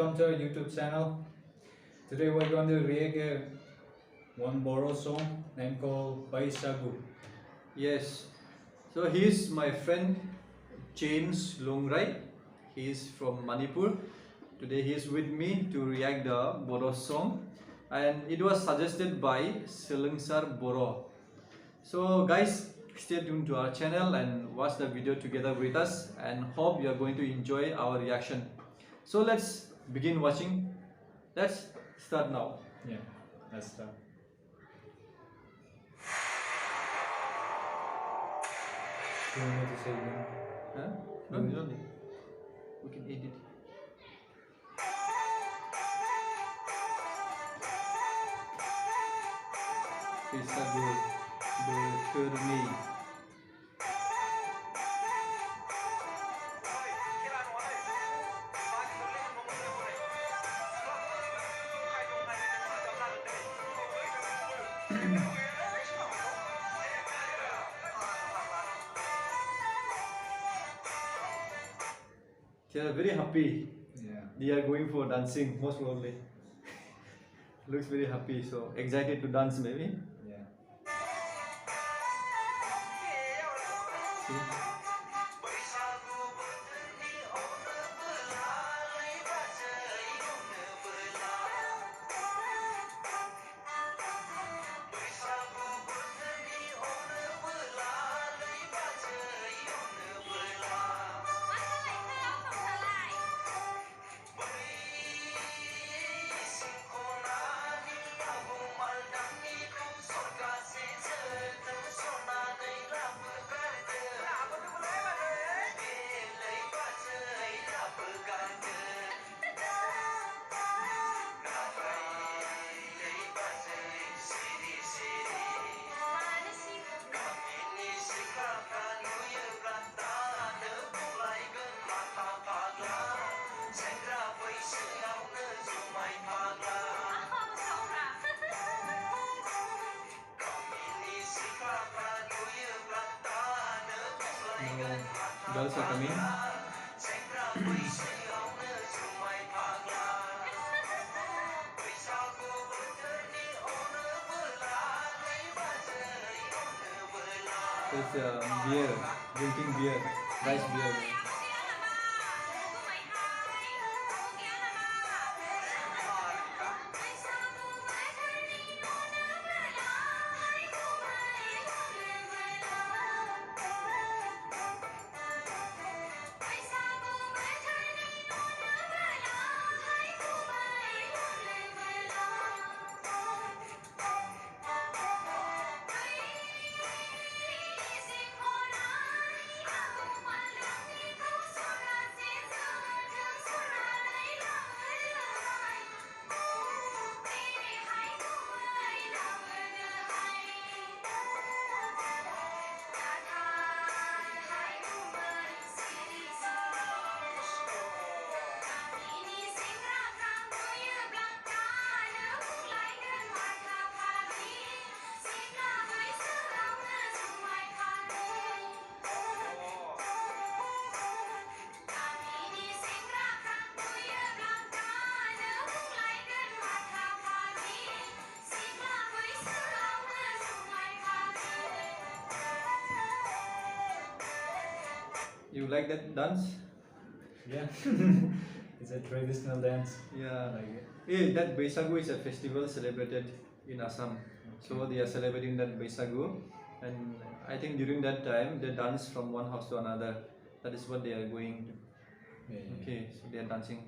welcome to our YouTube channel. Today we're going to react one Bodo song named called Bwisagu. Yes, so he's my friend James Longrai. He is from Manipur. Today he is with me to react the Bodo song, and it was suggested by Selingsar Bodo. So guys, stay tuned to our channel and watch the video together with us, and hope you are going to enjoy our reaction. So let's begin watching. Let's start now. Yeah, let's start. Do you want me to say again? Huh? No, you don't need. We can edit. Bwisagu berkerni. They are very happy. Yeah. They are going for dancing, most probably. Looks very happy, so excited to dance maybe. Yeah. See? Girls are coming. It's beer, drinking beer, rice beer. You like that dance? Yeah. It's a traditional dance. Yeah. Like it. Yeah, that Bwisagu is a festival celebrated in Assam. So they are celebrating that Bwisagu, and I think during that time they dance from one house to another. That is what they are going to. Yeah, yeah. Okay, so they are dancing.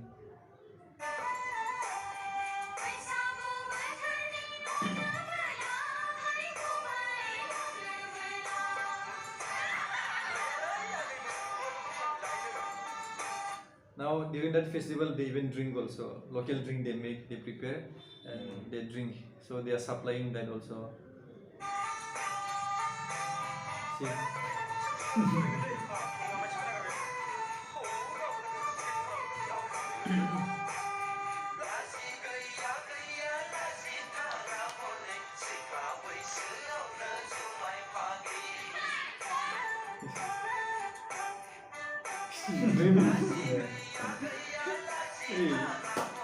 Now during that festival they even drink also. Local drink they make, they prepare and they drink. So they are supplying that also. See? Yeah. Hey.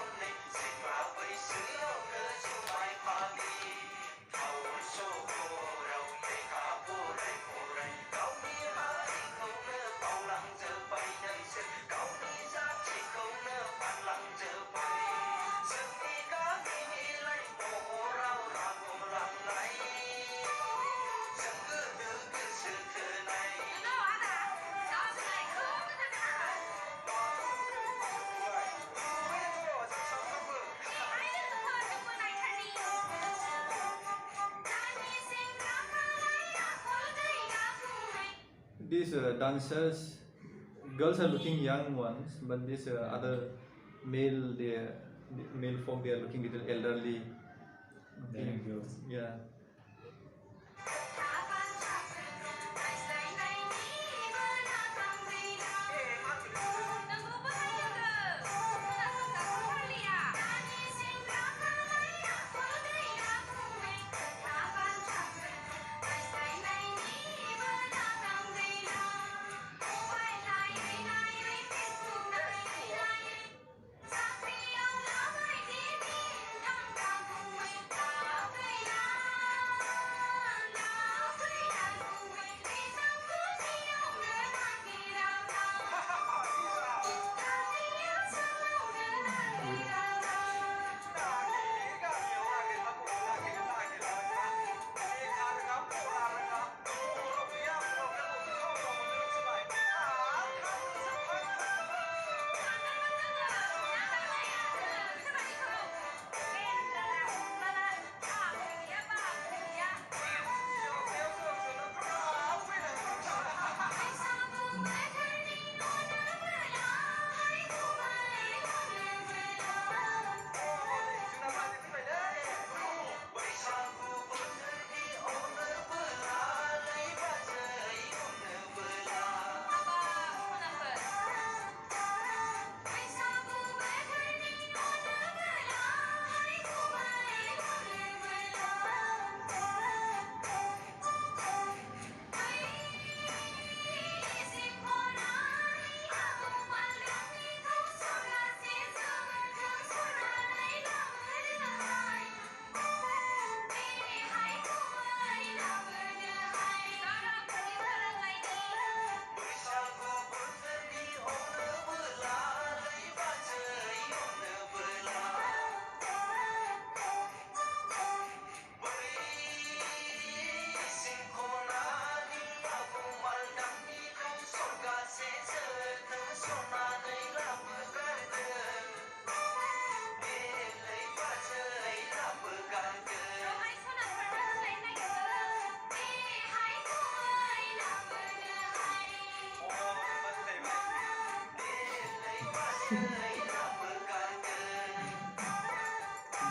these dancers, girls are looking young ones, but these other male, the male folk, they are looking little elderly. Thank you. Yeah.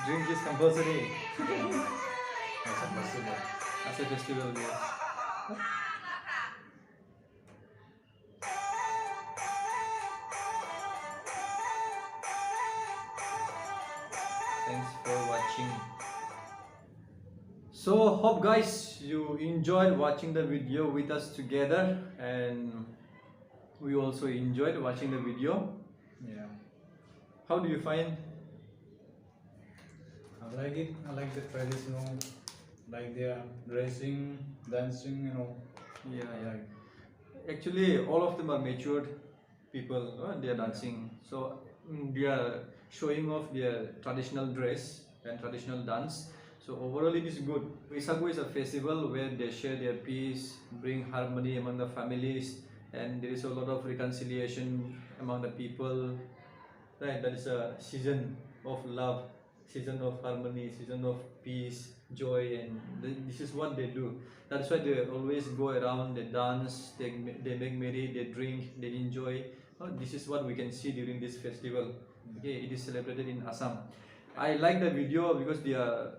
Drink is compulsory As a festival. as a festival. Yes. Thanks for watching. So hope guys you enjoyed watching the video with us together, and we also enjoyed watching the video. Yeah. How do you find? I like it. I like the traditional, like their dressing, dancing, you know. Yeah, I like. Actually, all of them are matured people. They are dancing, so they are showing off their traditional dress and traditional dance. So overall, it is good. Bwisagu is a festival where they share their peace, bring harmony among the families, and there is a lot of reconciliation among the people. Right, that is a season of love, season of harmony, season of peace, joy, and this is what they do. That's why they always go around, they dance, they make merry, they drink, they enjoy. This is what we can see during this festival. Okay, it is celebrated in Assam. I like the video because they are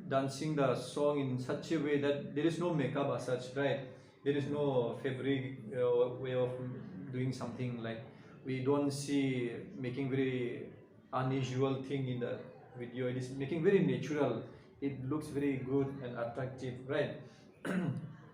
dancing the song in such a way that there is no makeup as such, right? There is no fabric way of doing something like we don't see making very unusual thing in the video. It is making very natural. It looks very good and attractive, right?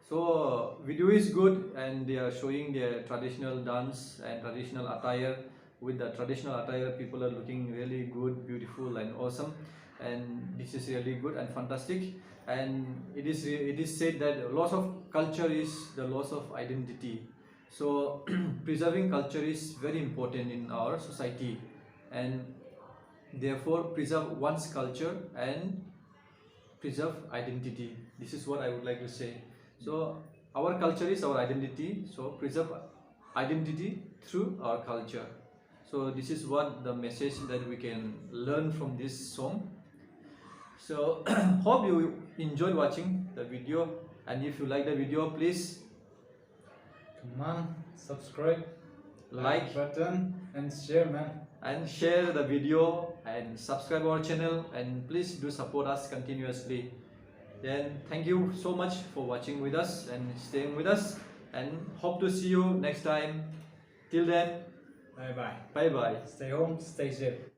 So video is good, and they are showing their traditional dance and traditional attire. With the traditional attire, people are looking really good, beautiful, and awesome. And this is really good and fantastic. And it is said that loss of culture is the loss of identity. So preserving culture is very important in our society, and therefore preserve one's culture and preserve identity. This is what I would like to say. So our culture is our identity, so preserve identity through our culture. So this is what the message that we can learn from this song. So hope you enjoyed watching the video, and if you like the video, please Man, subscribe, like button, and share, man. and share the video and subscribe our channel, and please do support us continuously. Then thank you so much for watching with us and staying with us, and hope to see you next time. Till then, Bye bye. bye bye. Stay home, stay safe.